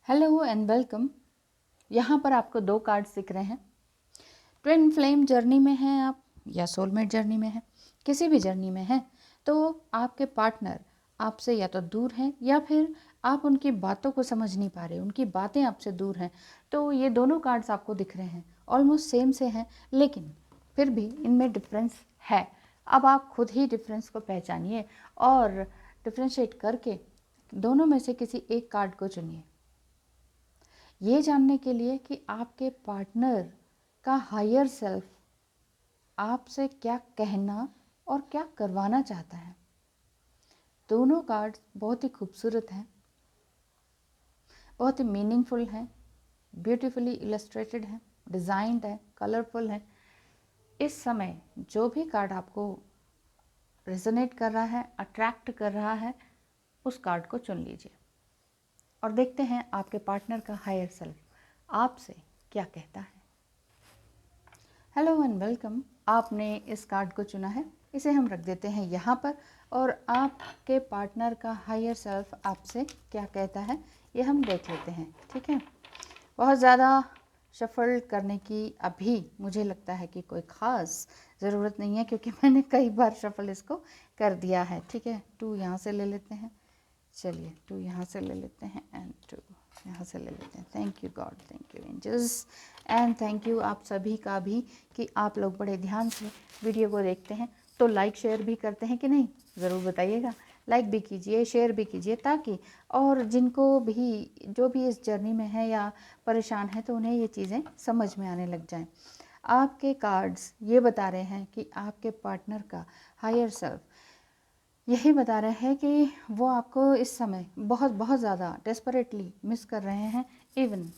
Hello and welcome. यहाँ पर आपको 2 कार्ड्स दिख रहे हैं। ट्विन फ्लेम जर्नी में हैं आप या सोलमेट जर्नी में हैं, किसी भी जर्नी में हैं तो आपके पार्टनर आपसे या तो दूर हैं या फिर आप उनकी बातों को समझ नहीं पा रहे, उनकी बातें आपसे दूर हैं। तो ये दोनों कार्ड्स आपको दिख रहे हैं, ऑलमोस्ट सेम से हैं, लेकिन फिर भी इनमें डिफरेंस है। अब आप खुद ही डिफरेंस को पहचानिए और डिफ्रेंशिएट करके दोनों में से किसी एक कार्ड को चुनिए, ये जानने के लिए कि आपके पार्टनर का हायर सेल्फ आपसे क्या कहना और क्या करवाना चाहता है। दोनों कार्ड्स बहुत ही खूबसूरत हैं, बहुत ही मीनिंगफुल हैं, ब्यूटीफुली इलस्ट्रेटेड हैं, डिज़ाइंड है, कलरफुल है। इस समय जो भी कार्ड आपको रेजोनेट कर रहा है, अट्रैक्ट कर रहा है, उस कार्ड को चुन लीजिए और देखते हैं आपके पार्टनर का हायर सेल्फ आपसे क्या कहता है। Hello and welcome. आपने इस कार्ड को चुना है, इसे हम रख देते हैं यहाँ पर और आपके पार्टनर का हायर सेल्फ आपसे क्या कहता है ये हम देख लेते हैं। ठीक है, बहुत ज़्यादा शफल करने की अभी मुझे लगता है कि कोई ख़ास ज़रूरत नहीं है, क्योंकि मैंने कई बार शफल इसको कर दिया है। ठीक है, 2 यहाँ से ले लेते हैं, चलिए 2 यहाँ से ले लेते हैं एंड 2 यहाँ से ले लेते हैं। Thank you God, thank you angels and thank you आप सभी का भी कि आप लोग बड़े ध्यान से वीडियो को देखते हैं। तो लाइक शेयर भी करते हैं कि नहीं, ज़रूर बताइएगा। लाइक भी कीजिए, शेयर भी कीजिए, ताकि और जिनको भी जो भी इस जर्नी में है या परेशान है तो उन्हें ये चीज़ें समझ में आने लग जाएं। आपके कार्ड्स ये बता रहे हैं कि आपके पार्टनर का हायर सेल्फ यही बता रहे हैं कि वो आपको इस समय बहुत बहुत ज़्यादा डेस्परेटली मिस कर रहे हैं। इवन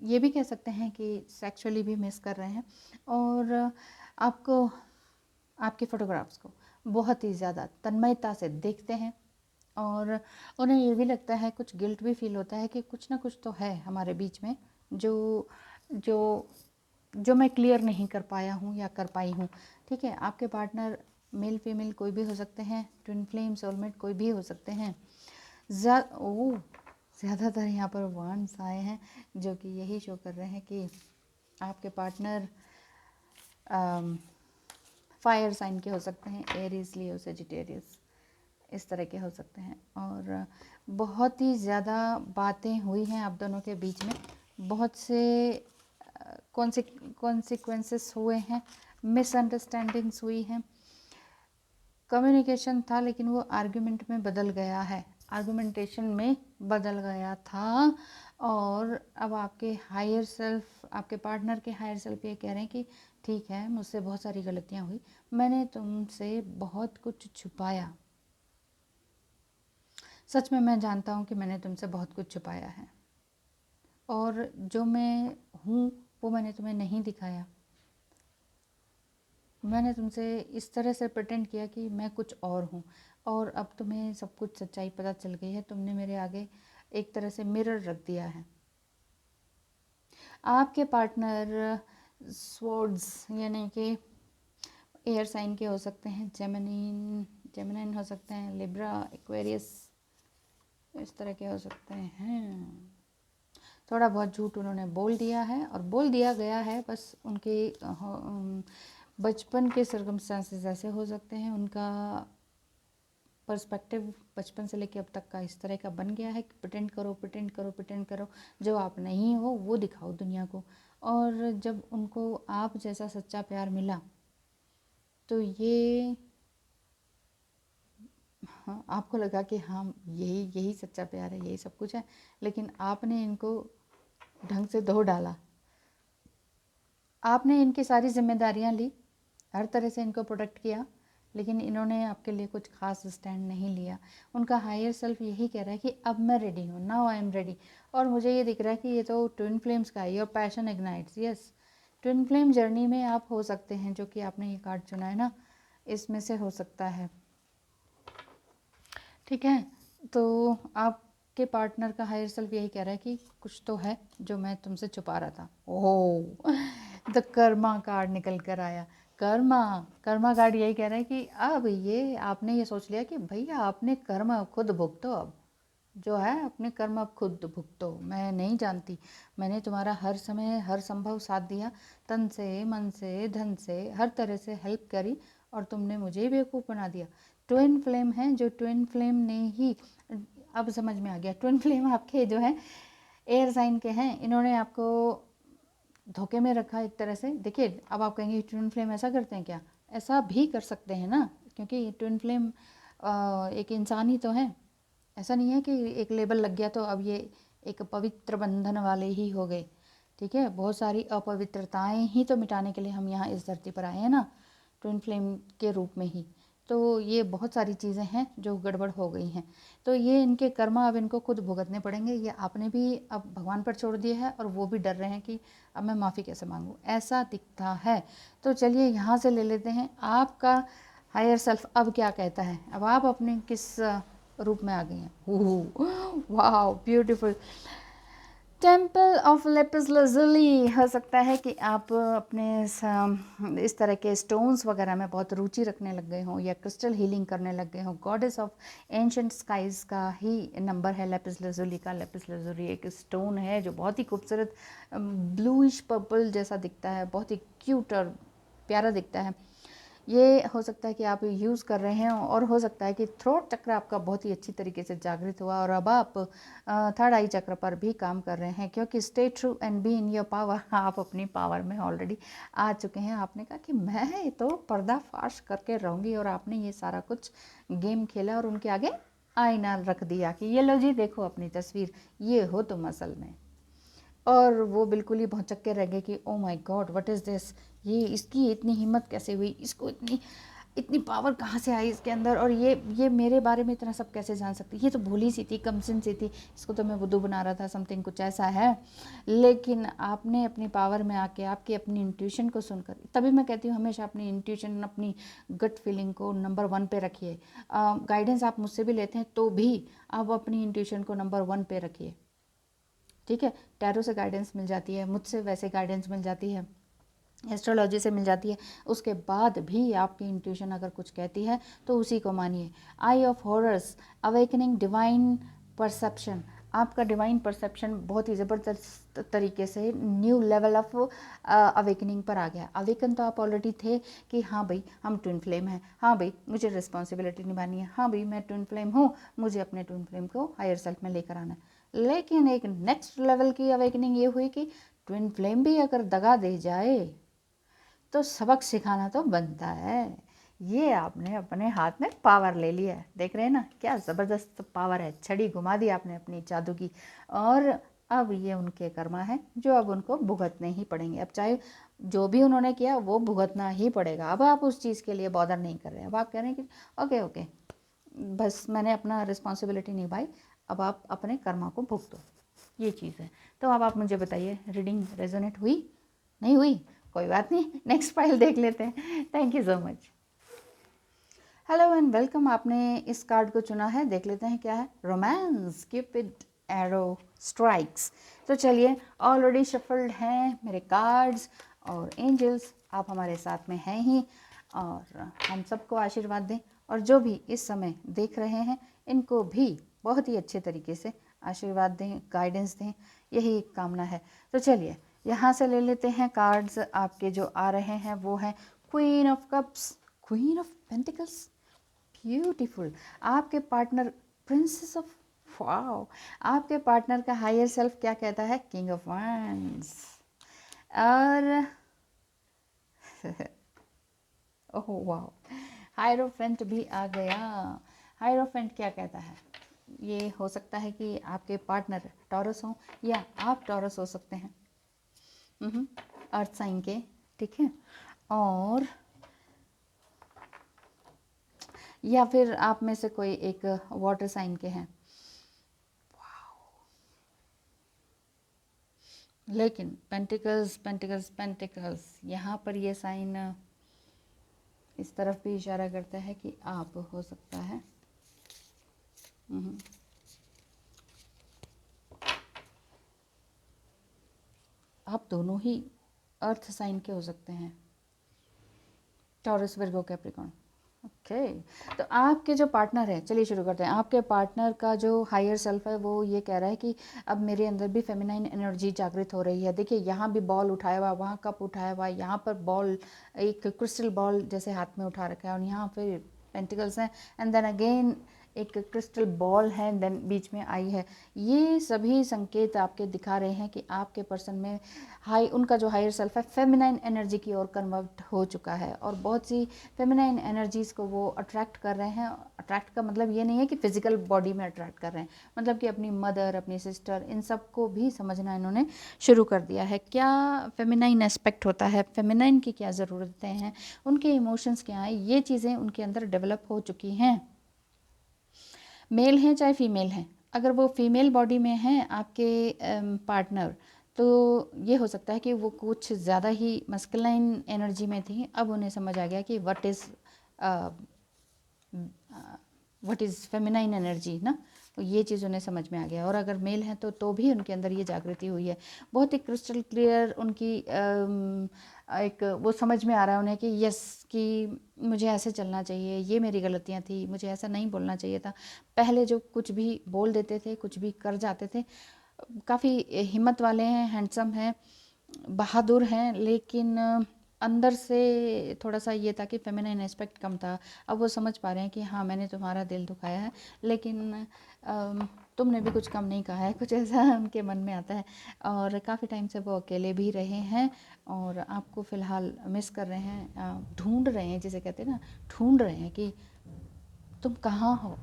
ये भी कह सकते हैं कि सेक्सुअली भी मिस कर रहे हैं और आपको, आपके फ़ोटोग्राफ्स को बहुत ही ज़्यादा तन्मयता से देखते हैं और उन्हें ये भी लगता है, कुछ गिल्ट भी फील होता है कि कुछ ना कुछ तो है हमारे बीच में जो जो जो मैं क्लियर नहीं कर पाया हूँ या कर पाई हूँ। ठीक है, आपके पार्टनर मेल फीमेल कोई भी हो सकते हैं, ट्विन फ्लेम सोलमेट कोई भी हो सकते हैं। ज़्यादातर यहाँ पर वांड्स आए हैं जो कि यही शो कर रहे हैं कि आपके पार्टनर फायर साइन के हो सकते हैं, एरीज, लियो, सेजिटेरियस, इस तरह के हो सकते हैं। और बहुत ही ज़्यादा बातें हुई हैं आप दोनों के बीच में, बहुत से कॉन्सिक्वेंसेस हुए हैं, मिसअंडरस्टैंडिंग्स हुई हैं, कम्युनिकेशन था लेकिन वो आर्गुमेंट में बदल गया है, आर्गुमेंटेशन में बदल गया था। और अब आपके हायर सेल्फ, आपके पार्टनर के हायर सेल्फ ये कह रहे हैं कि ठीक है, मुझसे बहुत सारी गलतियां हुई, मैंने तुमसे बहुत कुछ छुपाया, सच में मैं जानता हूँ कि मैंने तुमसे बहुत कुछ छुपाया है और जो मैं हूँ वो मैंने तुम्हें नहीं दिखाया। मैंने तुमसे इस तरह से प्रिटेंड किया कि मैं कुछ और हूँ और अब तुम्हें सब कुछ सच्चाई पता चल गई है। तुमने मेरे आगे एक तरह से मिरर रख दिया है। आपके पार्टनर स्वॉर्ड्स यानी कि एयर साइन के हो सकते हैं, जेमिनाइन हो सकते हैं, लिब्रा, एक्वेरियस, इस तरह के हो सकते हैं। थोड़ा बहुत झूठ उन्होंने बोल दिया है और बोल दिया गया है, बस उनके बचपन के सर्कमस्टांसेस ऐसे हो सकते हैं, उनका पर्सपेक्टिव बचपन से लेके अब तक का इस तरह का बन गया है कि प्रिटेंड करो, प्रिटेंड करो, प्रिटेंड करो, जो आप नहीं हो वो दिखाओ दुनिया को। और जब उनको आप जैसा सच्चा प्यार मिला तो ये हाँ, आपको लगा कि हाँ यही यही सच्चा प्यार है, यही सब कुछ है, लेकिन आपने इनको ढंग से धो डाला। आपने इनकी सारी जिम्मेदारियां ली, हर तरह से इनको प्रोटेक्ट किया, लेकिन इन्होंने आपके लिए कुछ खास स्टैंड नहीं लिया। उनका हायर सेल्फ यही कह रहा है कि अब मैं रेडी हूँ, नाउ आई एम रेडी। और मुझे ये दिख रहा है कि ये तो ट्विन फ्लेम्स का है, your passion ignites. Yes, twin flame journey में आप हो सकते हैं, जो कि आपने ये कार्ड चुना है ना, इसमें से हो सकता है। ठीक है, तो आपके पार्टनर का हायर सेल्फ यही कह रहा है कि कुछ तो है जो मैं तुमसे छुपा रहा था। ओह, द कर्मा कार्ड निकल कर आया। कर्मा कार्ड यही कह रहा है कि अब ये आपने ये सोच लिया कि भैया आपने कर्म खुद भुगतो, अब जो है अपने कर्म अब खुद भुगतो। मैं नहीं जानती, मैंने तुम्हारा हर समय हर संभव साथ दिया, तन से मन से धन से हर तरह से हेल्प करी, और तुमने मुझे बेवकूफ़ बना दिया। ट्विन फ्लेम है, जो ट्विन फ्लेम ने ही, अब समझ में आ गया, ट्विन फ्लेम आपके जो है एयर साइन के हैं, इन्होंने आपको धोखे में रखा एक तरह से। देखिए अब आप कहेंगे ट्विन फ्लेम ऐसा करते हैं क्या? ऐसा भी कर सकते हैं ना, क्योंकि ट्विन फ्लेम एक इंसान ही तो है। ऐसा नहीं है कि एक लेबल लग गया तो अब ये एक पवित्र बंधन वाले ही हो गए। ठीक है, बहुत सारी अपवित्रताएं ही तो मिटाने के लिए हम यहाँ इस धरती पर आए हैं ना, ट्विन फ्लेम के रूप में ही। तो ये बहुत सारी चीज़ें हैं जो गड़बड़ हो गई हैं, तो ये इनके कर्मा अब इनको खुद भुगतने पड़ेंगे। ये आपने भी अब भगवान पर छोड़ दिया है, और वो भी डर रहे हैं कि अब मैं माफ़ी कैसे मांगूँ, ऐसा दिखता है। तो चलिए यहाँ से ले लेते हैं आपका हायर सेल्फ अब क्या कहता है। अब आप अपने किस रूप में आ गई हैं। वाह beautiful. Temple of lapis lazuli। हो सकता है कि आप अपने इस तरह के स्टोन्स वगैरह में बहुत रुचि रखने लग गए हों, या क्रिस्टल हीलिंग करने लग गए हों। गॉडेस ऑफ एंशंट स्काइज का ही नंबर है लेपिस lazuli का। लेपिस lazuli एक स्टोन है जो बहुत ही खूबसूरत ब्लूइश पर्पल जैसा दिखता है, बहुत ही क्यूट और प्यारा दिखता है। ये हो सकता है कि आप यूज़ कर रहे हैं, और हो सकता है कि थ्रोट चक्र आपका बहुत ही अच्छी तरीके से जागृत हुआ, और अब आप थर्ड आई चक्र पर भी काम कर रहे हैं, क्योंकि stay true and be in your power. आप अपनी पावर में ऑलरेडी आ चुके हैं। आपने कहा कि मैं तो पर्दाफाश करके रहूँगी, और आपने ये सारा कुछ गेम खेला और उनके आगे आईना रख दिया कि ये लो जी देखो अपनी तस्वीर, ये हो तुम असल में। और वो बिल्कुल ही भौचक्के के रह गए कि oh my God what is this, ये इसकी इतनी हिम्मत कैसे हुई, इसको इतनी इतनी पावर कहाँ से आई इसके अंदर, और ये मेरे बारे में इतना सब कैसे जान सकती, ये तो भोली सी थी, कमसिन सी थी, इसको तो मैं बुद्धू बना रहा था, समथिंग कुछ ऐसा है। लेकिन आपने अपनी पावर में आके आपकी अपनी इंट्यूशन को सुनकर, तभी मैं कहती हूँ हमेशा अपनी इंट्यूशन, अपनी गट फीलिंग को नंबर 1 पे रखिए। गाइडेंस आप मुझसे भी लेते हैं तो भी आप अपनी इंट्यूशन को नंबर 1 पे रखिए। ठीक है, टैरो से गाइडेंस मिल जाती है, मुझसे वैसे गाइडेंस मिल जाती है, एस्ट्रोलॉजी से मिल जाती है, उसके बाद भी आपकी इंट्यूशन अगर कुछ कहती है तो उसी को मानिए। Eye of horrors, awakening divine perception. आपका डिवाइन परसेप्शन बहुत ही ज़बरदस्त तरीके से न्यू लेवल ऑफ अवेकनिंग पर आ गया। अवेकन तो आप ऑलरेडी थे कि हाँ भाई हम ट्विन फ्लेम हैं, हाँ भाई मुझे रिस्पॉन्सिबिलिटी निभानी है, हाँ भाई मैं ट्विन फ्लेम हूँ, मुझे अपने ट्विन फ्लेम को हायर सेल्फ में लेकर आना है। लेकिन एक नेक्स्ट लेवल की अवेकनिंग ये हुई कि ट्विन फ्लेम भी अगर दगा दे जाए तो सबक सिखाना तो बनता है। ये आपने अपने हाथ में पावर ले लिया है, देख रहे हैं ना क्या ज़बरदस्त पावर है। छड़ी घुमा दी आपने अपनी जादू की, और अब ये उनके कर्मा है जो अब उनको भुगतने ही पड़ेंगे। अब चाहे जो भी उन्होंने किया वो भुगतना ही पड़ेगा। अब आप उस चीज़ के लिए बॉदर नहीं कर रहे हैं। अब आप कह रहे हैं कि ओके ओके बस मैंने अपना रिस्पॉन्सिबिलिटी निभाई, अब आप अपने कर्मा को भुगतो, ये चीज़ है। तो अब आप मुझे बताइए रेडिंग रेजोनेट हुई, नहीं हुई? कोई बात नहीं, नेक्स्ट फाइल देख लेते हैं। Thank you so much. Hello and welcome. आपने इस कार्ड को चुना है, देख लेते हैं क्या है। Romance, Cupid arrow strikes. तो चलिए ऑलरेडी शफल्ड हैं मेरे कार्ड्स, और एंजल्स आप हमारे साथ में हैं ही, और हम सबको आशीर्वाद दें, और जो भी इस समय देख रहे हैं इनको भी बहुत ही अच्छे तरीके से आशीर्वाद दें, गाइडेंस दें, यही एक कामना है। तो चलिए यहाँ से ले लेते हैं कार्ड्स। आपके जो आ रहे हैं वो हैं queen of cups, queen of pentacles, beautiful. आपके पार्टनर प्रिंसेस ऑफ, वाओ। आपके पार्टनर का हायर सेल्फ क्या कहता है? King of wands। और ओह वाओ, हायरोफेंट भी आ गया। हायरोफेंट क्या कहता है? ये हो सकता है कि आपके पार्टनर टॉरस हो, या आप टॉरस हो सकते हैं, अर्थ साइन के, ठीक है, और या फिर आप में से कोई एक वाटर साइन के हैं। लेकिन पेंटिकल्स पेंटिकल्स पेंटिकल्स, यहाँ पर ये साइन इस तरफ भी इशारा करता है कि आप हो सकता है आप दोनों ही अर्थ साइन के हो सकते हैं, टॉरस, विर्गो, कैप्रिकॉर्न। ओके तो आपके जो पार्टनर है, चलिए शुरू करते हैं। आपके पार्टनर का जो हायर सेल्फ है वो ये कह रहा है कि अब मेरे अंदर भी फेमिनाइन एनर्जी जागृत हो रही है। देखिए यहाँ भी बॉल उठाया हुआ, वहाँ कप उठाया हुआ, यहाँ पर बॉल, एक क्रिस्टल बॉल जैसे हाथ में उठा रखा है, और यहाँ फिर पेंटिकल्स हैं, एंड देन अगेन एक क्रिस्टल बॉल है, देन बीच में आई है। ये सभी संकेत आपके दिखा रहे हैं कि आपके पर्सन में उनका जो हायर सेल्फ है फेमिनाइन एनर्जी की ओर कन्वर्ट हो चुका है, और बहुत सी फेमिनाइन एनर्जीज़ को वो अट्रैक्ट कर रहे हैं। अट्रैक्ट का मतलब ये नहीं है कि फिजिकल बॉडी में अट्रैक्ट कर रहे हैं, मतलब कि अपनी मदर, अपनी सिस्टर, इन सब को भी समझना इन्होंने शुरू कर दिया है। क्या फेमिनाइन एस्पेक्ट होता है, फेमिनाइन की क्या ज़रूरतें हैं, उनके इमोशंस क्या हैं, ये चीज़ें उनके अंदर डेवलप हो चुकी हैं। मेल हैं चाहे फीमेल हैं, अगर वो फीमेल बॉडी में हैं आपके पार्टनर, तो ये हो सकता है कि वो कुछ ज़्यादा ही मस्कुलाइन एनर्जी में थी, अब उन्हें समझ आ गया कि व्हाट इज़ फेमिनाइन एनर्जी ना, तो ये चीज़ उन्हें समझ में आ गया। और अगर मेल हैं तो भी उनके अंदर ये जागृति हुई है, बहुत ही क्रिस्टल क्लियर उनकी एक वो समझ में आ रहा है उन्हें कि यस, कि मुझे ऐसे चलना चाहिए, ये मेरी गलतियाँ थी, मुझे ऐसा नहीं बोलना चाहिए था। पहले जो कुछ भी बोल देते थे, कुछ भी कर जाते थे, काफ़ी हिम्मत वाले हैं, हैंडसम हैं, बहादुर हैं, लेकिन अंदर से थोड़ा सा ये था कि फेमिनाइन एस्पेक्ट कम था। अब वो समझ पा रहे हैं कि हाँ मैंने तुम्हारा दिल दुखाया है, लेकिन तुमने भी कुछ कम नहीं कहा है, कुछ ऐसा उनके मन में आता है। और काफ़ी टाइम से वो अकेले भी रहे हैं और आपको फ़िलहाल मिस कर रहे हैं, ढूंढ रहे हैं, जिसे कहते हैं ना, ढूंढ रहे हैं कि तुम कहाँ हो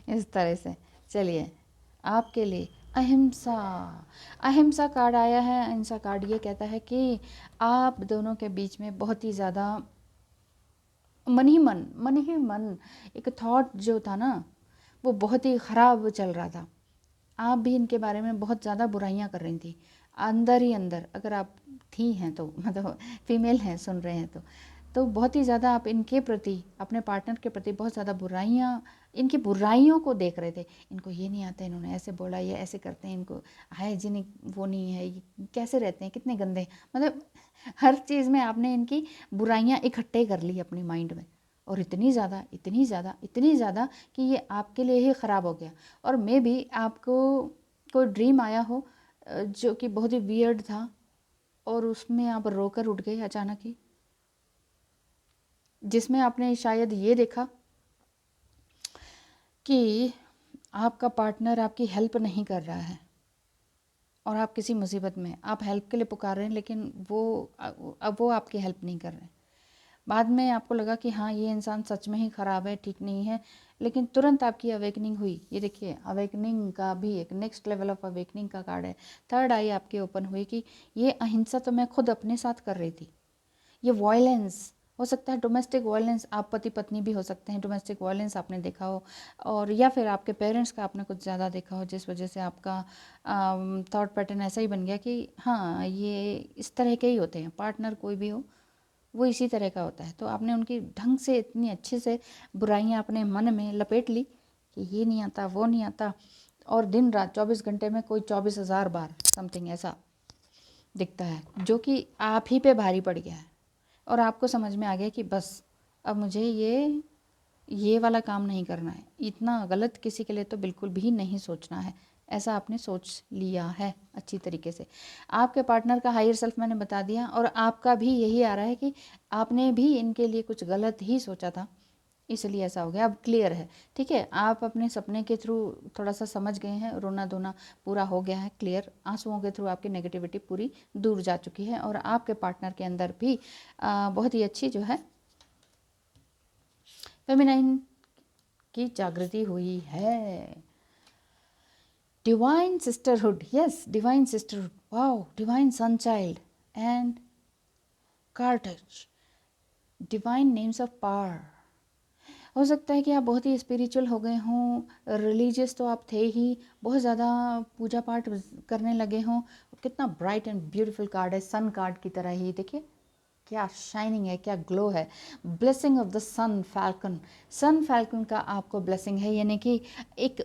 इस तरह से। चलिए आपके लिए अहिंसा, अहिंसा कार्ड आया है। अहिंसा कार्ड ये कहता है कि आप दोनों के बीच में बहुत ही ज़्यादा मन ही मन एक थॉट जो था ना, वो बहुत ही ख़राब चल रहा था। आप भी इनके बारे में बहुत ज़्यादा बुराइयां कर रही थी अंदर ही अंदर, अगर आप थी हैं तो, मतलब फीमेल हैं सुन रहे हैं तो बहुत ही ज़्यादा आप इनके प्रति, अपने पार्टनर के प्रति बहुत ज़्यादा बुराइयां, इनकी बुराइयों को देख रहे थे। इनको ये नहीं आता, इन्होंने ऐसे बोला, ये ऐसे करते हैं, इनको हाइजीनिक वो नहीं है, ये कैसे रहते हैं, कितने गंदे, मतलब हर चीज़ में आपने इनकी बुराइयां इकट्ठे कर ली अपनी माइंड में, और इतनी ज़्यादा, इतनी ज़्यादा, इतनी ज़्यादा कि ये आपके लिए ही ख़राब हो गया। और मे भी आपको कोई ड्रीम आया हो जो कि बहुत ही वियर्ड था, और उसमें आप रोकर उठ गए अचानक ही, जिसमें आपने शायद ये देखा कि आपका पार्टनर आपकी हेल्प नहीं कर रहा है, और आप किसी मुसीबत में, आप हेल्प के लिए पुकार रहे हैं, लेकिन अब वो आपकी हेल्प नहीं कर रहे हैं। बाद में आपको लगा कि हाँ ये इंसान सच में ही ख़राब है, ठीक नहीं है, लेकिन तुरंत आपकी अवेकनिंग हुई। ये देखिए अवेकनिंग का भी एक नेक्स्ट लेवल ऑफ अवेकनिंग का कार्ड है। थर्ड आई आपकी ओपन हुई कि ये अहिंसा तो मैं खुद अपने साथ कर रही थी। ये वॉयलेंस हो सकता है, डोमेस्टिक वॉयलेंस, आप पति पत्नी भी हो सकते हैं, डोमेस्टिक वॉयलेंस आपने देखा हो, और या फिर आपके पेरेंट्स का आपने कुछ ज़्यादा देखा हो, जिस वजह से आपका थॉट पैटर्न ऐसा ही बन गया कि हाँ ये इस तरह के ही होते हैं, पार्टनर कोई भी हो वो इसी तरह का होता है। तो आपने उनकी ढंग से इतनी अच्छे से बुराइयां अपने मन में लपेट ली कि ये नहीं आता, वो नहीं आता, और दिन रात 24 घंटे में कोई 24,000 बार समथिंग ऐसा दिखता है, जो कि आप ही पे भारी पड़ गया है। और आपको समझ में आ गया कि बस अब मुझे ये वाला काम नहीं करना है, इतना गलत किसी के लिए तो बिल्कुल भी नहीं सोचना है, ऐसा आपने सोच लिया है अच्छी तरीके से। आपके पार्टनर का हायर सेल्फ मैंने बता दिया, और आपका भी यही आ रहा है कि आपने भी इनके लिए कुछ गलत ही सोचा था, इसलिए ऐसा हो गया। अब क्लियर है, ठीक है, आप अपने सपने के थ्रू थोड़ा सा समझ गए हैं, रोना धोना पूरा हो गया है, क्लियर, आंसुओं के थ्रू आपकी नेगेटिविटी पूरी दूर जा चुकी है, और आपके पार्टनर के अंदर भी बहुत ही अच्छी जो है फेमिनाइन की जागृति हुई है। Divine sisterhood, yes divine sisterhood, wow, divine sun child and cartage, divine names of power. हो सकता है कि आप बहुत ही स्पिरिचुअल हो गए हों, रिलीजियस तो आप थे ही, बहुत ज़्यादा पूजा पाठ करने लगे हों। कितना ब्राइट एंड ब्यूटीफुल कार्ड है, सन कार्ड की तरह ही, देखिए क्या शाइनिंग है, क्या ग्लो है। Blessing of the sun falcon, sun falcon का आपको ब्लेसिंग है, यानी कि एक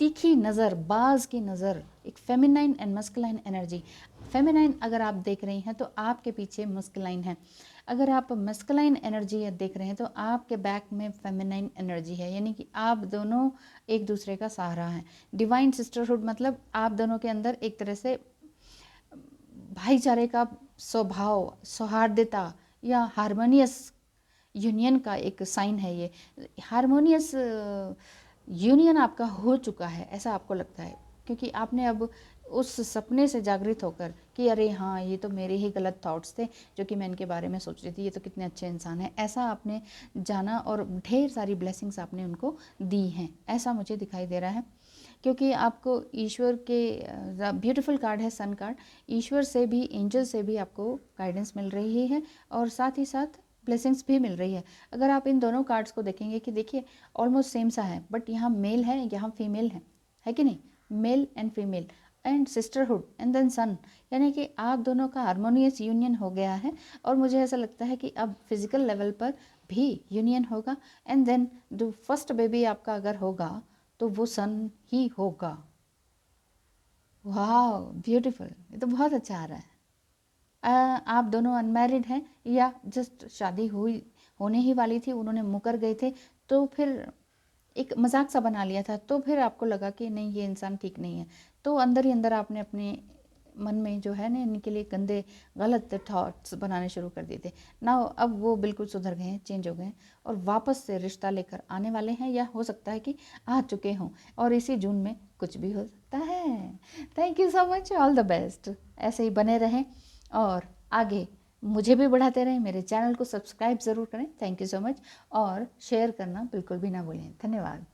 तीखी नज़र, बाज की नज़र, एक feminine and masculine energy. Feminine अगर आप देख रही हैं तो आपके पीछे मस्कुलाइन है। अगर आप मस्कुलाइन एनर्जी देख रहे हैं तो आपके बैक में फेमिनाइन एनर्जी है, यानी कि आप दोनों एक दूसरे का सहारा हैं। डिवाइन सिस्टरहुड मतलब आप दोनों के अंदर एक तरह से भाईचारे का स्वभाव, सौहार्दता या हारमोनियस यूनियन का एक साइन है। ये हारमोनियस यूनियन आपका हो चुका है, ऐसा आपको लगता है, क्योंकि आपने अब उस सपने से जागृत होकर कि अरे हाँ, ये तो मेरे ही गलत थॉट्स थे जो कि मैं इनके बारे में सोच रही थी, ये तो कितने अच्छे इंसान हैं, ऐसा आपने जाना और ढेर सारी ब्लेसिंग्स आपने उनको दी हैं, ऐसा मुझे दिखाई दे रहा है। क्योंकि आपको ईश्वर के ब्यूटीफुल कार्ड है सन कार्ड, ईश्वर से भी, एंजल से भी आपको गाइडेंस मिल रही है और साथ ही साथ ब्लेसिंग्स भी मिल रही है। अगर आप इन दोनों कार्ड्स को देखेंगे कि देखिए ऑलमोस्ट सेम सा है, बट यहाँ मेल है, यहाँ फीमेल है कि नहीं, male and female and sisterhood and then son, यानी कि आप दोनों का हारमोनियस यूनियन हो गया है। और मुझे ऐसा लगता है कि अब फिजिकल लेवल पर भी यूनियन होगा एंड देन जो फर्स्ट बेबी आपका अगर होगा तो वो सन ही होगा। वाह ब्यूटीफुल, ये तो बहुत अच्छा आ रहा है। आप दोनों अनमैरिड हैं या जस्ट शादी होने ही वाली थी, उन्होंने मुकर गए थे, तो फिर एक मजाक सा बना लिया था, तो फिर आपको लगा कि नहीं ये इंसान ठीक नहीं है, तो अंदर ही अंदर आपने अपने मन में जो है ना इनके लिए गंदे गलत थॉट्स बनाने शुरू कर दिए थे ना। अब वो बिल्कुल सुधर गए हैं, चेंज हो गए हैं और वापस से रिश्ता लेकर आने वाले हैं, या हो सकता है कि आ चुके हों, और इसी जून में कुछ भी हो सकता है। Thank you so much, all the best, ऐसे ही बने रहें और आगे मुझे भी बढ़ाते रहें। मेरे चैनल को सब्सक्राइब ज़रूर करें। थैंक यू सो मच, और शेयर करना बिल्कुल भी ना भूलें। धन्यवाद।